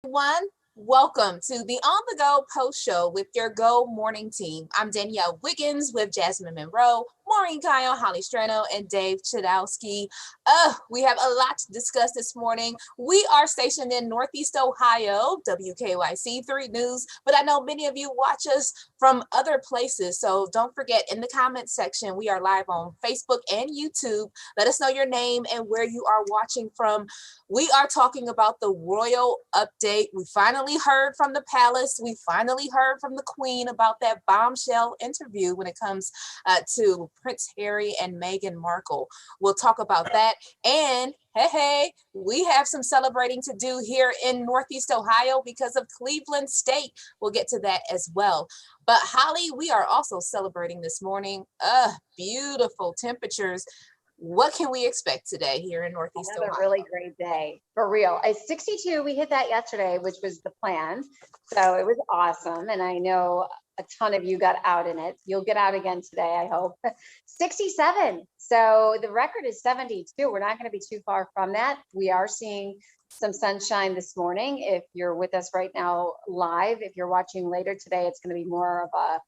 Everyone. Welcome to the On the Go Post Show with your Go Morning team. I'm Danielle Wiggins with Jasmine Monroe, Maureen Kyle, Holly Strano, and Dave Chudowski. We have a lot to discuss this morning. We are stationed in Northeast Ohio, WKYC 3 News, but I know many of you watch us from other places, so don't forget, in the comments section, we are live on Facebook and YouTube. Let us know your name and where you are watching from. We are talking about the royal update. We finally heard from the palace. We finally heard from the queen about that bombshell interview when it comes to Prince Harry and Meghan Markle. We'll talk about that. And hey, we have some celebrating to do here in Northeast Ohio because of Cleveland State. We'll get to that as well. But Holly, we are also celebrating this morning. Beautiful temperatures. What can we expect today here in Northeast Ohio? Another really great day, for real. It's 62, we hit that yesterday, which was the plan. So it was awesome. And I know a ton of you got out in it. You'll get out again today, I hope. 67. So the record is 72. We're not going to be too far from that. We are seeing some sunshine this morning. If you're with us right now live, if you're watching later today, it's going to be more of a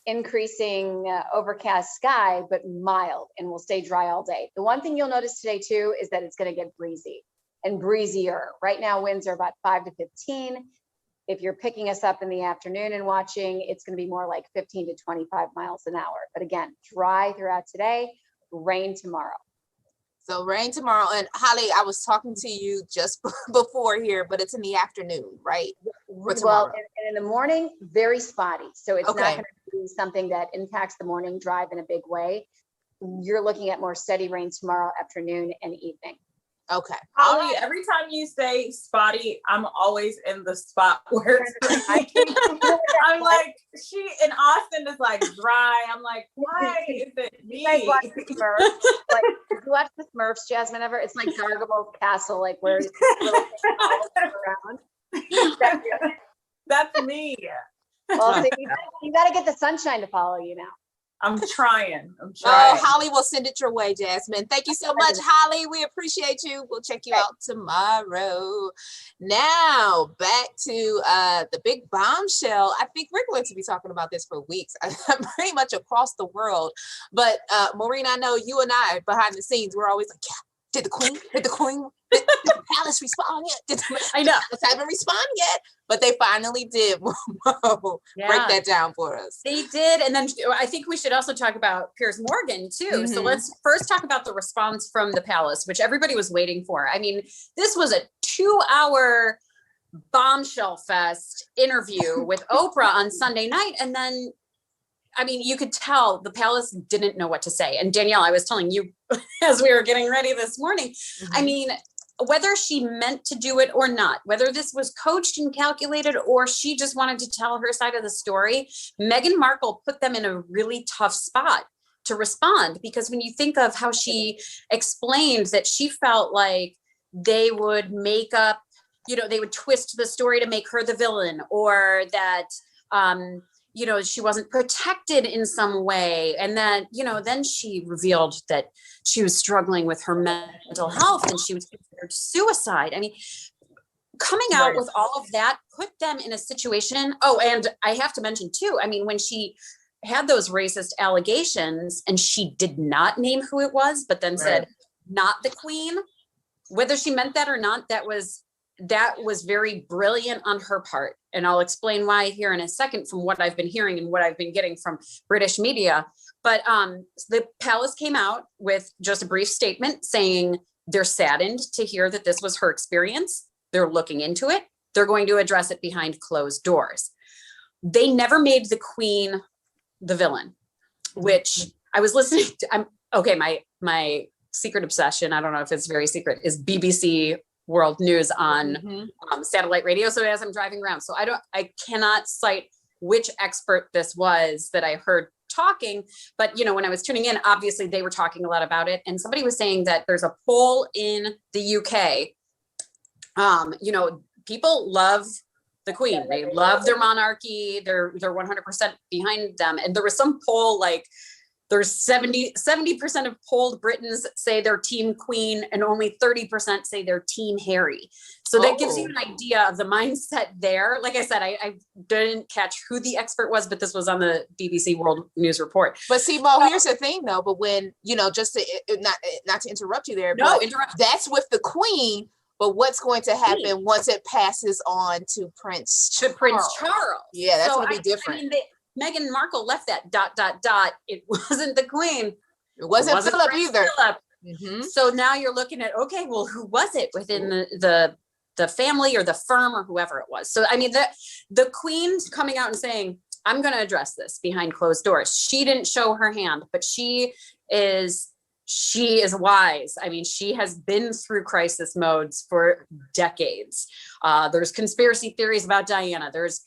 increasing overcast sky, but mild, and will stay dry all day. The one thing you'll notice today too is that it's going to get breezy and breezier. Right now winds are about 5 to 15. If you're picking us up in the afternoon and watching, it's going to be more like 15 to 25 miles an hour. But again, dry throughout today, rain tomorrow. So rain tomorrow. And Holly, I was talking to you just before here, but it's in the afternoon, right? Well, and in the morning, very spotty. So it's not going to be something that impacts the morning drive in a big way. You're looking at more steady rain tomorrow afternoon and evening. Okay. Holly, every time you say spotty, I'm always in the spot where I'm like, she in Austin is like dry. I'm like, why is it me? You watch the Smurfs, like, did you watch the Smurfs, Jasmine, ever? It's like Gargable's castle, like where it's little around. That's me. Well, so you got to get the sunshine to follow you now. I'm trying. Holly will send it your way, Jasmine. Thank you so much, Holly. We appreciate you. We'll check you out tomorrow. Now, back to the big bombshell. I think we're going to be talking about this for weeks, pretty much across the world. But Maureen, I know you and I, behind the scenes, we're always like, yeah, did the queen, did the palace respond yet? I know. The haven't responded yet, but they finally did. Break that down for us. They did. And then I think we should also talk about Piers Morgan too. Mm-hmm. So let's first talk about the response from the palace, which everybody was waiting for. I mean, this was a 2-hour bombshell fest interview with Oprah on Sunday night. And then, I mean, you could tell the palace didn't know what to say. And Danielle, I was telling you as we were getting ready this morning, I mean, whether she meant to do it or not, whether this was coached and calculated or she just wanted to tell her side of the story, Meghan Markle put them in a really tough spot to respond. Because when you think of how she explained that she felt like they would make up, you know, they would twist the story to make her the villain, or that, you know, she wasn't protected in some way. And then, you know, then she revealed that she was struggling with her mental health and she was considered suicide. I mean, coming out with all of that put them in a situation. Oh, and I have to mention too, I mean, when she had those racist allegations and she did not name who it was, but then said, not the queen, whether she meant that or not, that was very brilliant on her part. And I'll explain why here in a second from what I've been hearing and what I've been getting from British media. But the palace came out with just a brief statement saying they're saddened to hear that this was her experience. They're looking into it. They're going to address it behind closed doors. They never made the queen the villain, which I was listening to. My secret obsession, I don't know if it's very secret, is BBC World News on satellite radio. So as I'm driving around, so I cannot cite which expert this was that I heard talking, but you know, when I was tuning in, obviously they were talking a lot about it. And somebody was saying that there's a poll in the UK. You know, people love the queen. They love their monarchy. They're 100% behind them. And there was some poll like There's 70% of polled Britons say they're team Queen and only 30% say they're team Harry. So that gives you an idea of the mindset there. Like I said, I didn't catch who the expert was, but this was on the BBC World News Report. But see, Mo, here's the thing though, but when, just to not to interrupt you there, no, but that's with the Queen. But what's going to happen once it passes on to Prince Charles? Yeah, that's going to be different. I mean, Meghan Markle left that ... It wasn't the Queen. It wasn't Philip either. Mm-hmm. So now you're looking at, okay, well, who was it within the family or the firm or whoever it was? So, I mean, the Queen's coming out and saying, I'm going to address this behind closed doors. She didn't show her hand, but she is wise. I mean, she has been through crisis modes for decades. There's conspiracy theories about Diana. There's,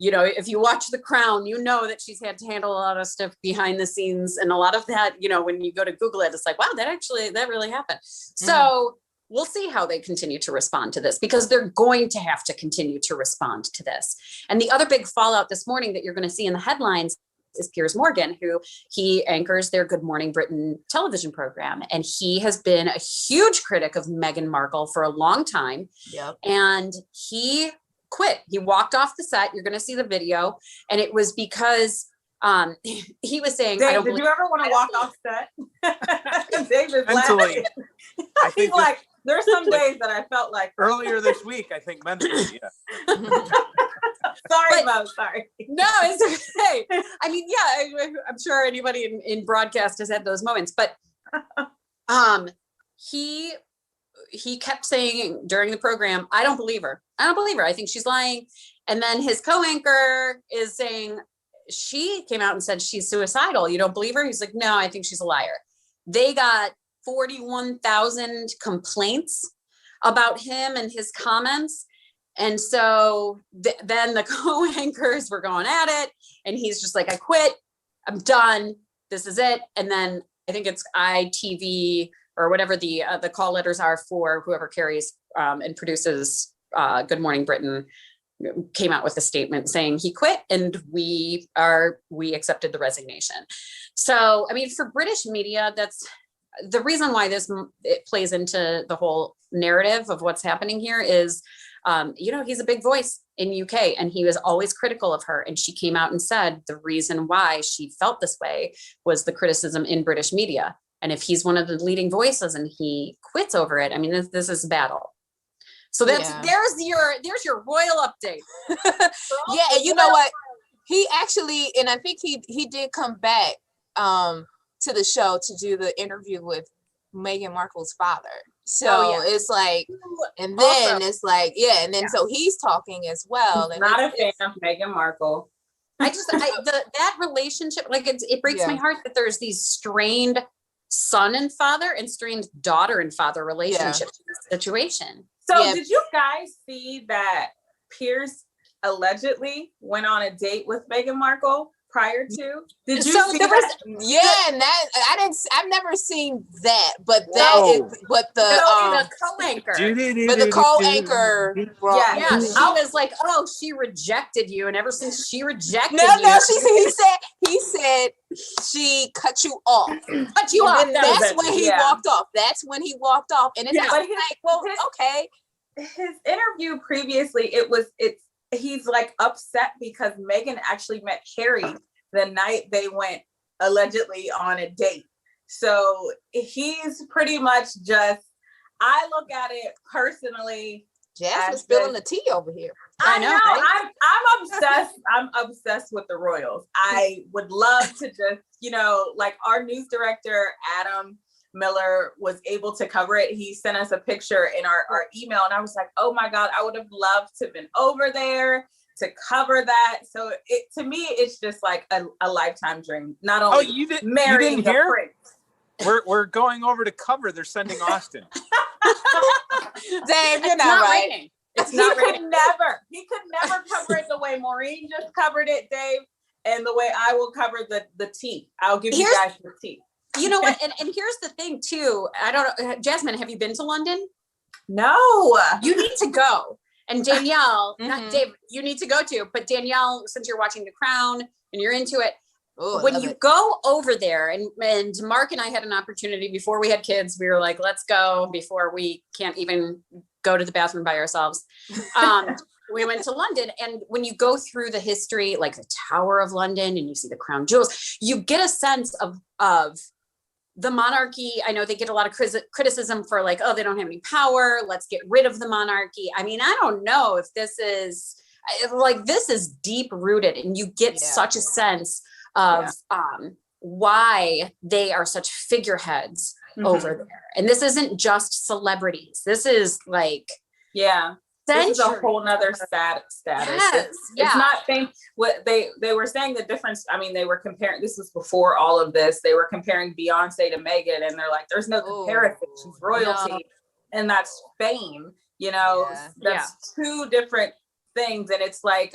if you watch The Crown, that she's had to handle a lot of stuff behind the scenes, and a lot of that, when you go to Google it, it's like, wow, that really happened. So we'll see how they continue to respond to this, because they're going to have to continue to respond to this. And the other big fallout this morning that you're going to see in the headlines is Piers Morgan, who he anchors their Good Morning Britain television program. And he has been a huge critic of Meghan Markle for a long time. Yep. And he quit. He walked off the set. You're going to see the video. And it was because he was saying, Dave, did you ever want to walk off set? David's mentally. He's like, there's some days that I felt like earlier this week, I think mentally, yeah. Sorry, Mo, sorry. No, it's okay. I mean, yeah, I'm sure anybody in broadcast has had those moments, but he kept saying during the program, I don't believe her. I think she's lying. And then his co-anchor is saying, she came out and said she's suicidal. You don't believe her? He's like, no, I think she's a liar. They got 41,000 complaints about him and his comments. And so then the co-anchors were going at it, and he's just like, I quit, I'm done, this is it. And then I think it's ITV or whatever the call letters are for whoever carries and produces Good Morning Britain, came out with a statement saying he quit, and we accepted the resignation. So, I mean, for British media, that's the reason why it plays into the whole narrative of what's happening here is, he's a big voice in UK, and he was always critical of her. And she came out and said the reason why she felt this way was the criticism in British media. And if he's one of the leading voices and he quits over it, I mean, this is a battle. So there's your royal update. Yeah, and you know what? He actually, and I think he did come back to the show to do the interview with Meghan Markle's father. So it's like, and then it's like, and then so he's talking as well. And not a fan of Meghan Markle. That relationship, like it breaks my heart that there's these strained son and father and strained daughter and father relationships in this situation. So did you guys see that Piers allegedly went on a date with Meghan Markle prior to? Did you see that? And that I've never seen that, but the co-anchor. But the co-anchor, she was like, "Oh, she rejected you," and ever since she rejected he said she cut you off. Cut you off. And that's when he walked off. That's when he walked off, and it's like, well, okay. His interview previously, he's like upset because Meghan actually met Harry the night they went allegedly on a date. So he's pretty much just, I look at it personally. Jasmine's spilling the tea over here. I know. Right? I'm obsessed. I'm obsessed with the royals. I would love to just, like our news director, Adam Miller, was able to cover it. He sent us a picture in our email, and I was like, oh my God, I would have loved to have been over there to cover that. So to me, it's just like a lifetime dream. Not only marrying the prince. We're going over to cover. They're sending Austin. Dave, you're not right. Raining. It's not raining. He could never cover it the way Maureen just covered it, Dave, and the way I will cover the tea. I'll give you guys the tea. You know what? And here's the thing too. I don't know, Jasmine, have you been to London? No. You need to go. And Danielle, not Dave, you need to go to. But Danielle, since you're watching The Crown and you're into it, Oh, when you go over there, and Mark and I had an opportunity before we had kids, we were like, let's go before we can't even go to the bathroom by ourselves. We went to London, and when you go through the history, like the Tower of London, and you see the crown jewels, you get a sense of the monarchy. I know they get a lot of criticism for like, oh, they don't have any power. Let's get rid of the monarchy. I mean, I don't know if this is deep rooted, and you get such a sense of why they are such figureheads over there. And this isn't just celebrities. This is like, this is a whole nother status. It's not what they were saying the difference. I mean, they were comparing, this was before all of this, they were comparing Beyonce to Megan, and they're like, there's no comparison. She's royalty, and that's fame, that's two different things. And it's like,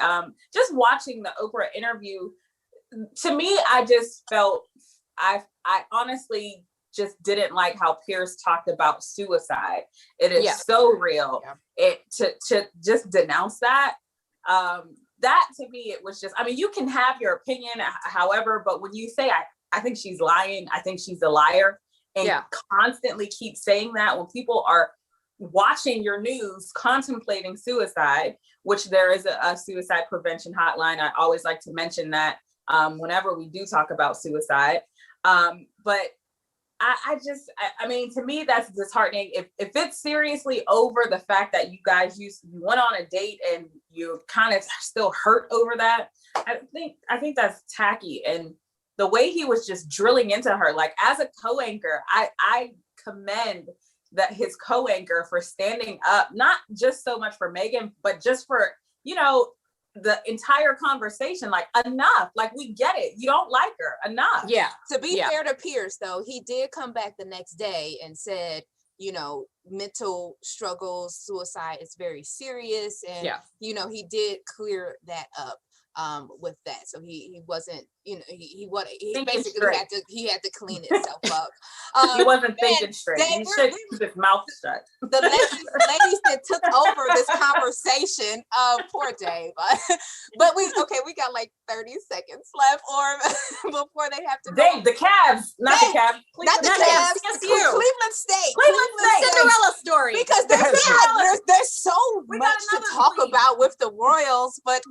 just watching the Oprah interview, to me, I just felt, I honestly just didn't like how Piers talked about suicide. It is so real. It to just denounce that. That to me, it was just, I mean, you can have your opinion, however, but when you say, I think she's lying, I think she's a liar, and constantly keep saying that when people are watching your news, contemplating suicide, which there is a suicide prevention hotline. I always like to mention that whenever we do talk about suicide. But I mean, to me, that's disheartening. If it's seriously over the fact that you guys you went on a date and you kind of still hurt over that, I think that's tacky. And the way he was just drilling into her, like as a co-anchor, I commend that his co-anchor for standing up, not just so much for Megan, but just for, the entire conversation, like enough, like we get it. You don't like her, enough. Yeah. To be fair to Piers, though, he did come back the next day and said, mental struggles, suicide is very serious. And, he did clear that up with that. So he wasn't, he basically had to clean himself up. He wasn't thinking straight. He should keep his mouth shut. The ladies that took over this conversation, poor Dave. But we got like 30 seconds left or before they have to Dave, the Cavs, not the Cavs. Not the Cavs. Cleveland State. Cinderella story. Because there's so much to talk about with the Royals, but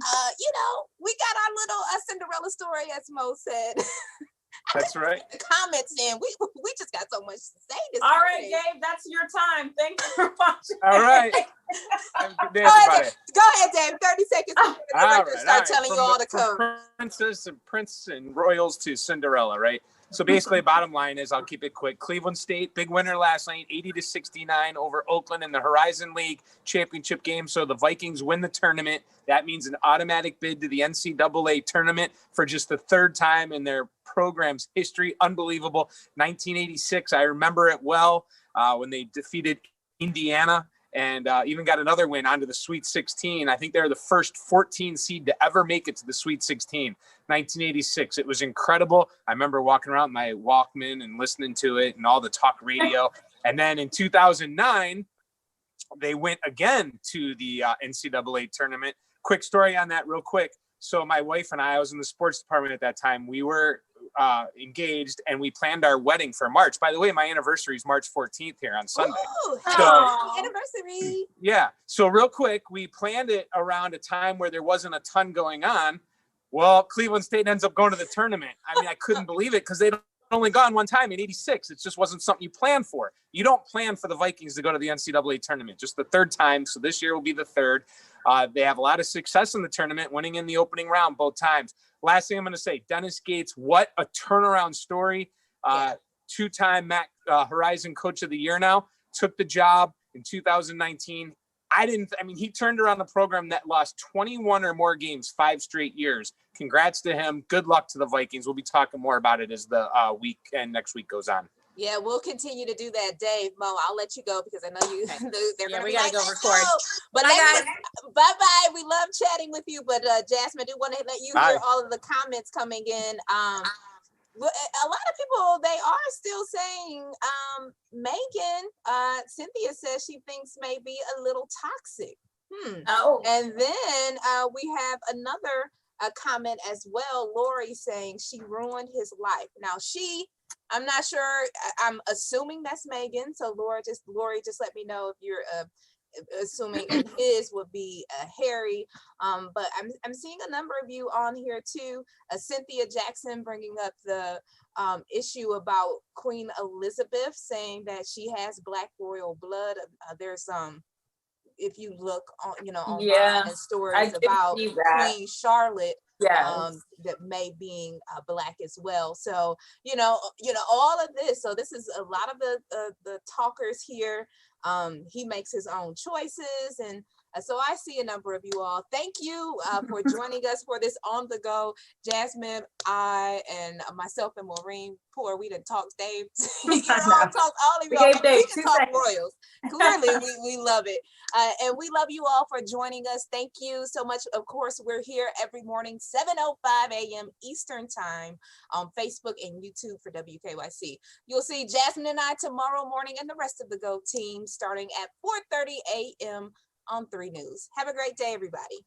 we got our little Cinderella story, as Mo said. That's right. The comments in. We just got so much to say this All right, Gabe, that's your time. Thank you for watching. All right. Go ahead, Dave. 30 seconds before the record start telling you all to come. From Prince and Royals to Cinderella, right? So basically, bottom line is, I'll keep it quick. Cleveland State, big winner last night, 80-69 over Oakland in the Horizon League championship game. So the Vikings win the tournament. That means an automatic bid to the NCAA tournament for just the third time in their program's history. Unbelievable. 1986, I remember it well, when they defeated Indiana and even got another win onto the Sweet 16. I think they're the first 14 seed to ever make it to the Sweet 16. 1986. It was incredible. I remember walking around my Walkman and listening to it and all the talk radio. And then in 2009, they went again to the NCAA tournament. Quick story on that real quick. So my wife and I was in the sports department at that time. We were engaged and we planned our wedding for March. By the way, my anniversary is March 14th here on Sunday. Ooh, happy anniversary. Yeah. So real quick, we planned it around a time where there wasn't a ton going on. Well, Cleveland State ends up going to the tournament. I mean, I couldn't believe it because they'd only gone one time in 86. It just wasn't something you plan for. You don't plan for the Vikings to go to the NCAA tournament, just the third time. So this year will be the third. They have a lot of success in the tournament, winning in the opening round both times. Last thing I'm going to say, Dennis Gates, what a turnaround story. Two-time MAC Horizon Coach of the Year now, took the job in 2019. He turned around a program that lost 21 or more games 5 straight years. Congrats to him. Good luck to the Vikings. We'll be talking more about it as the week and next week goes on. Yeah, we'll continue to do that, Dave. Mo, I'll let you go because I know you. They're gonna we gotta go record. But bye. We love chatting with you. But Jasmine, I do want to let you hear all of the comments coming in. A lot of people, they are still saying Megan. Cynthia says she thinks may be a little toxic. Oh. And then we have another a comment as well. Lori saying she ruined his life. Now I'm not sure. I'm assuming that's Megan. So Lori, just let me know if you're assuming and his would be Harry. But I'm seeing a number of you on here too. Cynthia Jackson bringing up the issue about Queen Elizabeth, saying that she has Black royal blood. There's if you look on, online and stories about Queen Charlotte, that may being Black as well. So all of this. So this is a lot of the talkers here. He makes his own choices, and so I see a number of you all. Thank you for joining us for this on the go. Jasmine, I, and myself and Maureen, we didn't talk Dave. Talk all of y'all. We can talk Royals. Clearly, we love it, and we love you all for joining us. Thank you so much. Of course, we're here every morning, 7:05 a.m. Eastern time on Facebook and YouTube for WKYC. You'll see Jasmine and I tomorrow morning, and the rest of the Go team starting at 4:30 a.m. on 3 News. Have a great day, everybody.